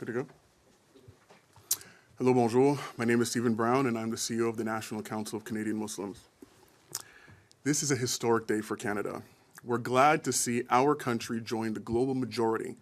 Good to go? Hello, bonjour. My name is Stephen Brown, and I'm the CEO of the National Council of Canadian Muslims. This is a historic day for Canada. We're glad to see our country join the global majority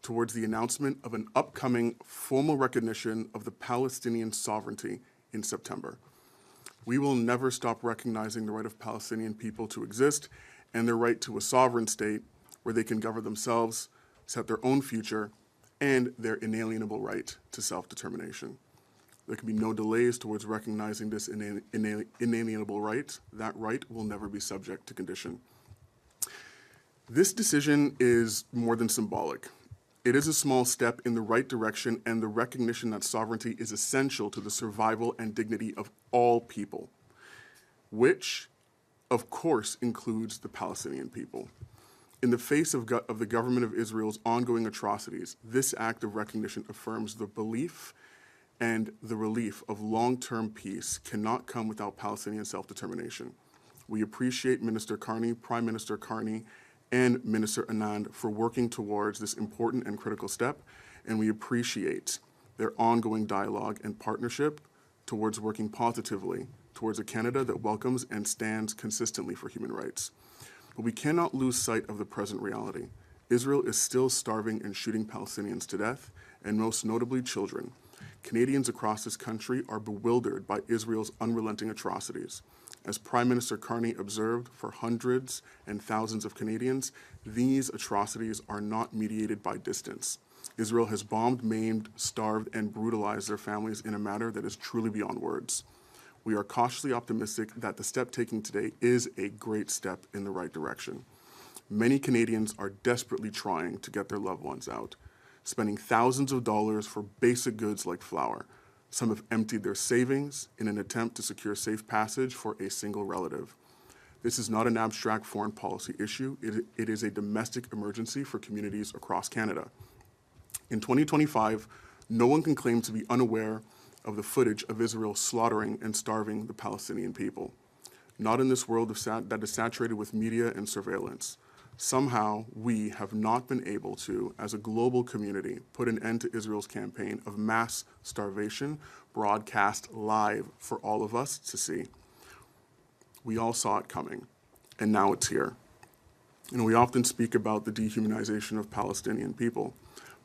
towards the announcement of an upcoming formal recognition of the Palestinian sovereignty in September. We will never stop recognizing the right of Palestinian people to exist and their right to a sovereign state where they can govern themselves, set their own future, and their inalienable right to self-determination. There can be no delays towards recognizing this inalienable right. That right will never be subject to condition. This decision is more than symbolic. It is a small step in the right direction and the recognition that sovereignty is essential to the survival and dignity of all people, which, of course, includes the Palestinian people. In the face of the government of Israel's ongoing atrocities, this act of recognition affirms the belief and the relief of long-term peace cannot come without Palestinian self-determination. We appreciate Minister Carney, Prime Minister Carney, and Minister Anand for working towards this important and critical step, and we appreciate their ongoing dialogue and partnership towards working positively towards a Canada that welcomes and stands consistently for human rights. But we cannot lose sight of the present reality. Israel is still starving and shooting Palestinians to death, and most notably children. Canadians across this country are bewildered by Israel's unrelenting atrocities. As Prime Minister Carney observed, for hundreds and thousands of Canadians, these atrocities are not mediated by distance. Israel has bombed, maimed, starved, and brutalized their families in a manner that is truly beyond words. We are cautiously optimistic that the step taken today is a great step in the right direction. Many Canadians are desperately trying to get their loved ones out, spending thousands of dollars for basic goods like flour. Some have emptied their savings in an attempt to secure safe passage for a single relative. This is not an abstract foreign policy issue. It is a domestic emergency for communities across Canada. In 2025, no one can claim to be unaware of the footage of Israel slaughtering and starving the Palestinian people. Not in this world that is saturated with media and surveillance. Somehow, we have not been able to, as a global community, put an end to Israel's campaign of mass starvation, broadcast live for all of us to see. We all saw it coming, and now it's here. And we often speak about the dehumanization of Palestinian people,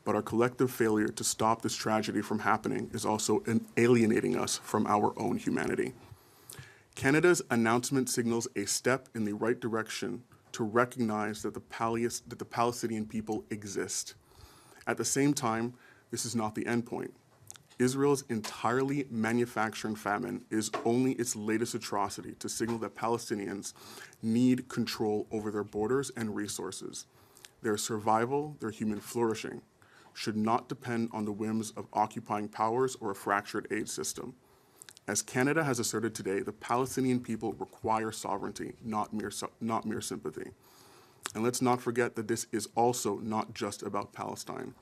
but our collective failure to stop this tragedy from happening is also alienating us from our own humanity. Canada's announcement signals a step in the right direction to recognize that the Palestinian people exist. At the same time, this is not the end point. Israel's entirely manufacturing famine is only its latest atrocity to signal that Palestinians need control over their borders and resources. Their survival, their human flourishing, should not depend on the whims of occupying powers or a fractured aid system. As Canada has asserted today, the Palestinian people require sovereignty, not mere sympathy. And let's not forget that this is also not just about Palestine.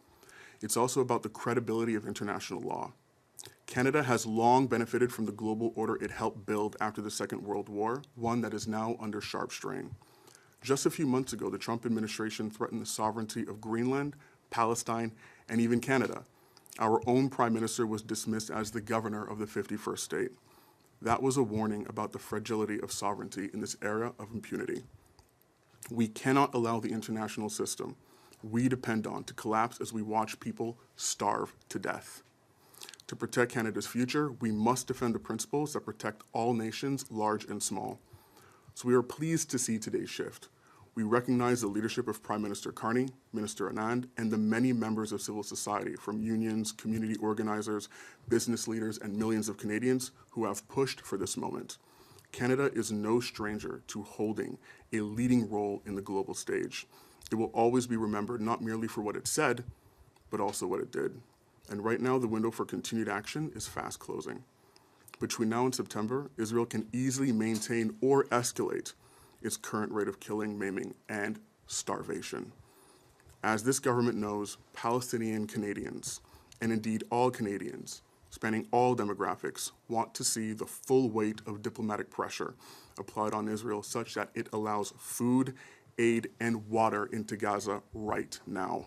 It's also about the credibility of international law. Canada has long benefited from the global order it helped build after the Second World War, one that is now under sharp strain. Just a few months ago, the Trump administration threatened the sovereignty of Greenland, Palestine, and even Canada. Our own Prime Minister was dismissed as the governor of the 51st state. That was a warning about the fragility of sovereignty in this era of impunity. We cannot allow the international system we depend on to collapse as we watch people starve to death. To protect Canada's future, we must defend the principles that protect all nations, large and small. So we are pleased to see today's shift. We recognize the leadership of Prime Minister Carney, Minister Anand, and the many members of civil society, from unions, community organizers, business leaders, and millions of Canadians who have pushed for this moment. Canada is no stranger to holding a leading role in the global stage. It will always be remembered not merely for what it said, but also what it did. And right now, the window for continued action is fast closing. Between now and September, Israel can easily maintain or escalate its current rate of killing, maiming, and starvation. As this government knows, Palestinian Canadians, and indeed all Canadians, spanning all demographics, want to see the full weight of diplomatic pressure applied on Israel such that it allows food, aid, and water into Gaza right now.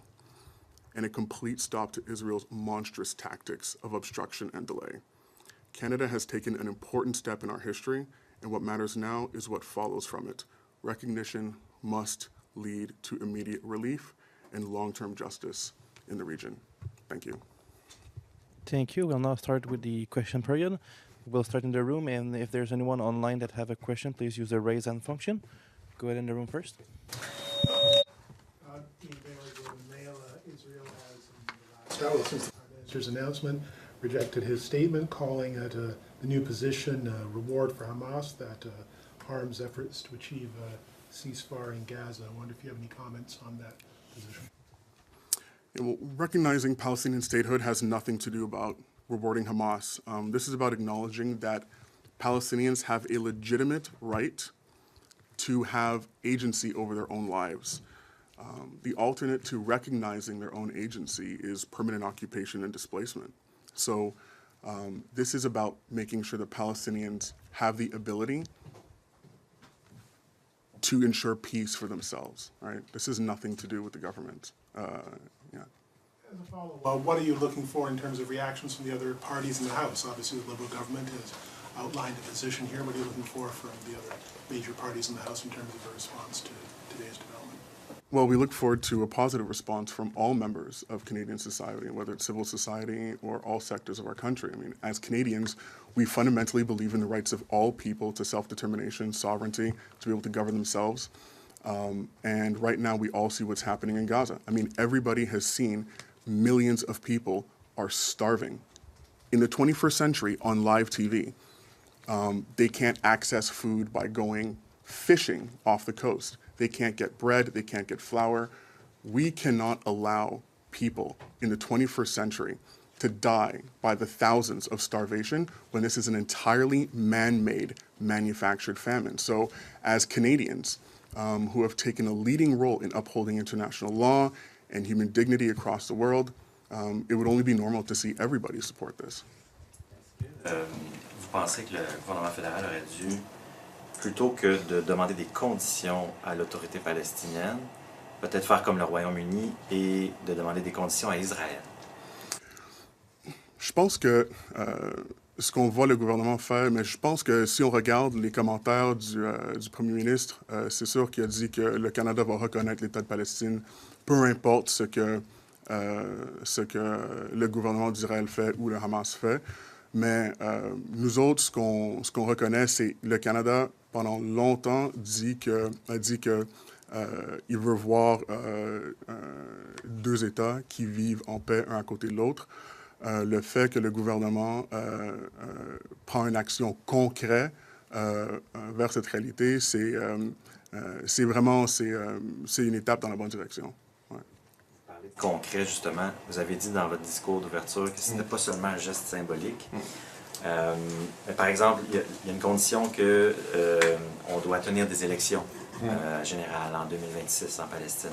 and a complete stop to Israel's monstrous tactics of obstruction and delay. Canada has taken an important step in our history, and what matters now is what follows from it. Recognition must lead to immediate relief and long-term justice in the region. Thank you. Thank you. We'll now start with the question period. We'll start in the room, and if there's anyone online that have a question, please use the raise hand function. Go ahead in the room first. Israel has, in the last hour since the Prime Minister's announcement, rejected his statement calling it the new position reward for Hamas that harms efforts to achieve a ceasefire in Gaza. I wonder if you have any comments on that position. Yeah, well, recognizing Palestinian statehood has nothing to do about rewarding Hamas. This is about acknowledging that Palestinians have a legitimate right to have agency over their own lives. The alternate to recognizing their own agency is permanent occupation and displacement. So this is about making sure that Palestinians have the ability to ensure peace for themselves, right? This has nothing to do with the government. Yeah. As a follow-up, what are you looking for in terms of reactions from the other parties in the House? Obviously, the Liberal government has outlined a position here. What are you looking for from the other major parties in the House in terms of a response to today's development? Well, we look forward to a positive response from all members of Canadian society, whether it's civil society or all sectors of our country. I mean, as Canadians, we fundamentally believe in the rights of all people to self-determination, sovereignty, to be able to govern themselves. And right now, we all see what's happening in Gaza. I mean, everybody has seen millions of people are starving. In the 21st century, on live TV, they can't access food by going fishing off the coast. They can't get bread, they can't get flour. We cannot allow people in the 21st century to die by the thousands of starvation when this is an entirely man-made, manufactured famine. So as Canadians who have taken a leading role in upholding international law and human dignity across the world, it would only be normal to see everybody support this. Vous pensez que le gouvernement fédéral aurait dû, plutôt que de demander des conditions à l'autorité palestinienne, peut-être faire comme le Royaume-Uni et de demander des conditions à Israël? Je pense que ce qu'on voit le gouvernement faire, mais je pense que si on regarde les commentaires du Premier ministre, c'est sûr qu'il a dit que le Canada va reconnaître l'État de Palestine, peu importe ce que le gouvernement d'Israël fait ou le Hamas fait. Mais nous autres, ce qu'on reconnaît, c'est le Canada, pendant longtemps, a dit que il veut voir deux États qui vivent en paix un à côté de l'autre. Le fait que le gouvernement prend une action concrète vers cette réalité, c'est une étape dans la bonne direction. Ouais. Parler de concret, justement, vous avez dit dans votre discours d'ouverture que ce n'était pas seulement un geste symbolique. Mais par exemple, il y a une condition qu'on doit tenir des élections générales en 2026 en Palestine.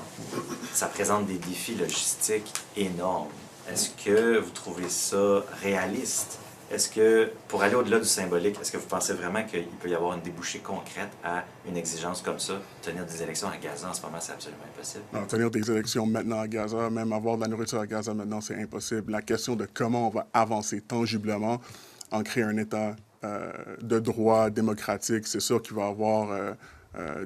Ça présente des défis logistiques énormes. Est-ce que vous trouvez ça réaliste? Est-ce que, pour aller au-delà du symbolique, est-ce que vous pensez vraiment qu'il peut y avoir une débouchée concrète à une exigence comme ça? Tenir des élections à Gaza en ce moment, c'est absolument impossible. Non, tenir des élections maintenant à Gaza, même avoir de la nourriture à Gaza maintenant, c'est impossible. La question de comment on va avancer tangiblement en créant un État de droit démocratique, c'est sûr qu'il va y avoir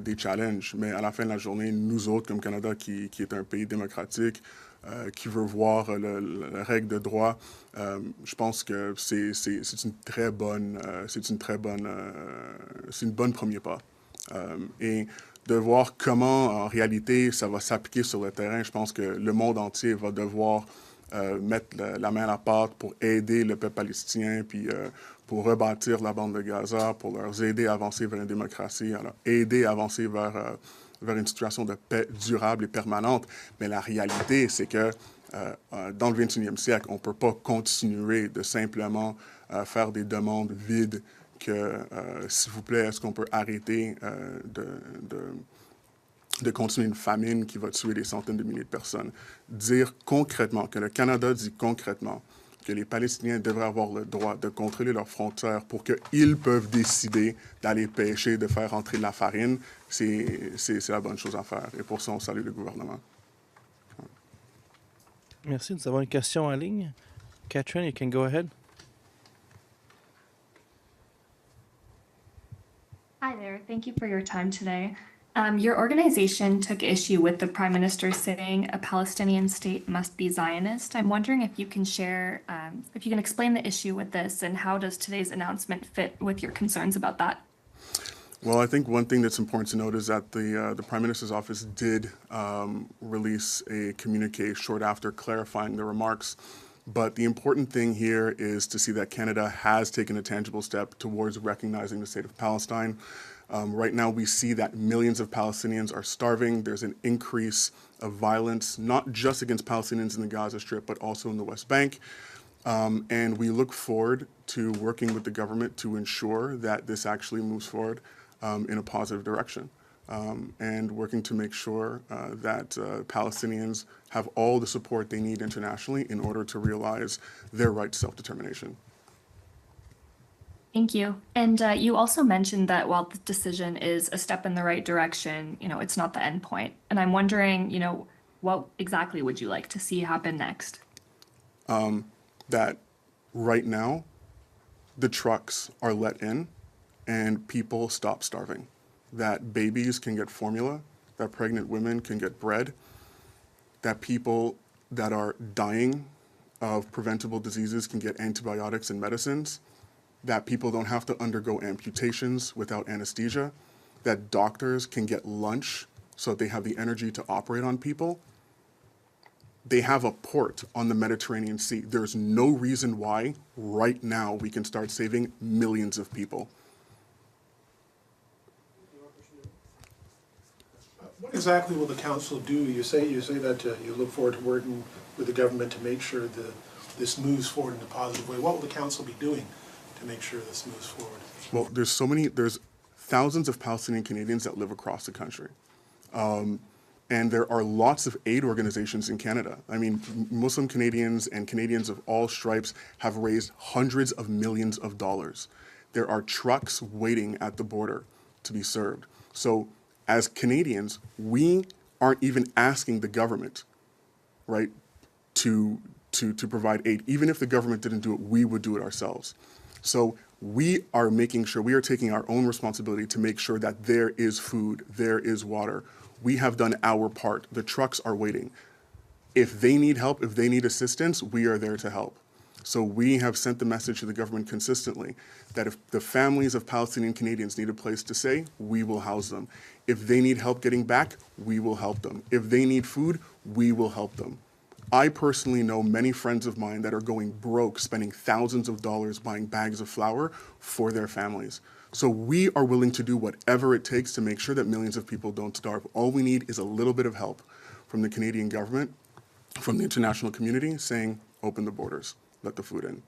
des challenges. Mais à la fin de la journée, nous autres, comme Canada, qui est un pays démocratique, qui veut voir la règle de droit, je pense que c'est une bonne premier pas. Et de voir comment, en réalité, ça va s'appliquer sur le terrain, je pense que le monde entier va devoir mettre la main à la pâte pour aider le peuple palestinien, puis pour rebâtir la bande de Gaza, pour leur aider à avancer vers une démocratie, à leur aider à avancer vers une situation de paix durable et permanente. Mais la réalité, c'est que dans le 21e siècle, on ne peut pas continuer de simplement faire des demandes vides que, s'il vous plaît, est-ce qu'on peut arrêter de continuer une famine qui va tuer des centaines de milliers de personnes. Dire concrètement, que le Canada dit concrètement que les Palestiniens devraient avoir le droit de contrôler leurs frontières pour qu'ils peuvent décider d'aller pêcher, de faire entrer de la farine, c'est la bonne chose à faire. Et pour ça, on salue le gouvernement. Merci. Nous avons une question en ligne. Catherine, you can go ahead. Hi there. Thank you for your time today. Your organization took issue with the Prime Minister saying a Palestinian state must be Zionist. I'm wondering if you can share, if you can explain the issue with this and how does today's announcement fit with your concerns about that? Well, I think one thing that's important to note is that the Prime Minister's office did release a communique short after clarifying the remarks. But the important thing here is to see that Canada has taken a tangible step towards recognizing the state of Palestine. Right now, we see that millions of Palestinians are starving. There's an increase of violence, not just against Palestinians in the Gaza Strip, but also in the West Bank. And we look forward to working with the government to ensure that this actually moves forward in a positive direction. And working to make sure that Palestinians have all the support they need internationally in order to realize their right to self-determination. Thank you. And you also mentioned that while the decision is a step in the right direction, it's not the end point. And I'm wondering, what exactly would you like to see happen next? That right now, the trucks are let in and people stop starving. That babies can get formula, that pregnant women can get bread, that people that are dying of preventable diseases can get antibiotics and medicines, that people don't have to undergo amputations without anesthesia, that doctors can get lunch so that they have the energy to operate on people. They have a port on the Mediterranean Sea. There's no reason why right now we can start saving millions of people. What exactly will the council do? You say that you look forward to working with the government to make sure that this moves forward in a positive way. What will the council be doing to make sure this moves forward? Well, there's thousands of Palestinian Canadians that live across the country. And there are lots of aid organizations in Canada. I mean, Muslim Canadians and Canadians of all stripes have raised hundreds of millions of dollars. There are trucks waiting at the border to be served. So as Canadians, we aren't even asking the government, right, to provide aid. Even if the government didn't do it, we would do it ourselves. So we are making sure, we are taking our own responsibility to make sure that there is food, there is water. We have done our part. The trucks are waiting. If they need help, if they need assistance, we are there to help. So we have sent the message to the government consistently that if the families of Palestinian Canadians need a place to stay, we will house them. If they need help getting back, we will help them. If they need food, we will help them. I personally know many friends of mine that are going broke, spending thousands of dollars buying bags of flour for their families. So we are willing to do whatever it takes to make sure that millions of people don't starve. All we need is a little bit of help from the Canadian government, from the international community, saying, open the borders, let the food in.